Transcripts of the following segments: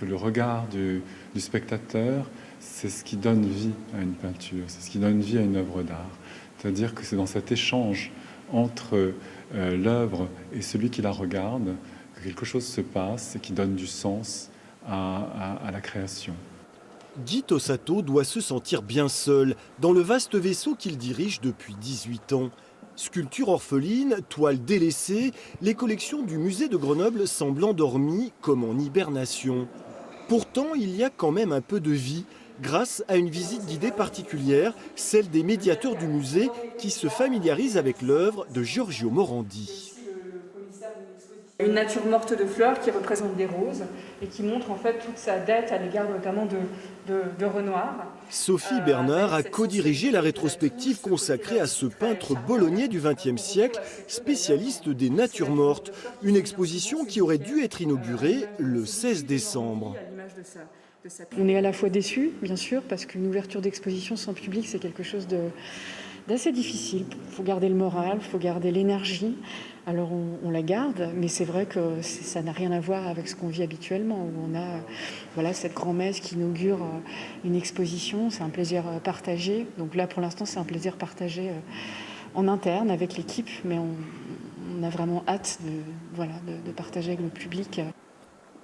Le regard du spectateur, c'est ce qui donne vie à une peinture, c'est ce qui donne vie à une œuvre d'art. C'est-à-dire que c'est dans cet échange entre l'œuvre et celui qui la regarde que quelque chose se passe et qui donne du sens à la création. Gito Sato doit se sentir bien seul dans le vaste vaisseau qu'il dirige depuis 18 ans. Sculptures orphelines, toiles délaissées, les collections du musée de Grenoble semblent endormies comme en hibernation. Pourtant, il y a quand même un peu de vie, grâce à une visite guidée particulière, celle des médiateurs du musée qui se familiarisent avec l'œuvre de Giorgio Morandi. Une nature morte de fleurs qui représente des roses et qui montre en fait toute sa dette à l'égard notamment de Renoir. Sophie Bernard a co-dirigé la rétrospective consacrée à ce peintre bolognais du XXe siècle, spécialiste des natures mortes. Une exposition qui aurait dû être inaugurée le 16 décembre. On est à la fois déçus, bien sûr, parce qu'une ouverture d'exposition sans public, c'est quelque chose d'assez difficile. Il faut garder le moral, il faut garder l'énergie. Alors on la garde, mais c'est vrai que ça n'a rien à voir avec ce qu'on vit habituellement, où on a cette grand-messe qui inaugure une exposition, c'est un plaisir partagé. Donc là, pour l'instant, c'est un plaisir partagé en interne avec l'équipe, mais on a vraiment hâte de partager avec le public.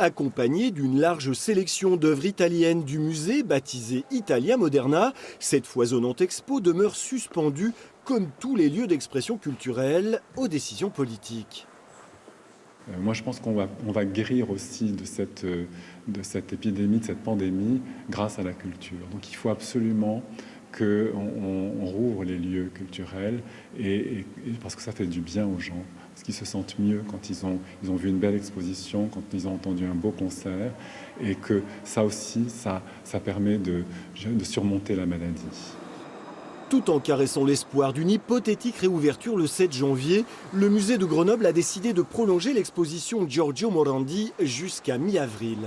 Accompagné d'une large sélection d'œuvres italiennes du musée baptisé Italia Moderna, cette foisonnante expo demeure suspendue, comme tous les lieux d'expression culturelle, aux décisions politiques. Moi, je pense qu'on va guérir aussi de cette épidémie, de cette pandémie, grâce à la culture. Donc il faut absolument qu'on rouvre les lieux culturels, et parce que ça fait du bien aux gens, parce qu'ils se sentent mieux quand ils ont vu une belle exposition, quand ils ont entendu un beau concert, et que ça aussi, ça permet de surmonter la maladie. Tout en caressant l'espoir d'une hypothétique réouverture le 7 janvier, le musée de Grenoble a décidé de prolonger l'exposition Giorgio Morandi jusqu'à mi-avril.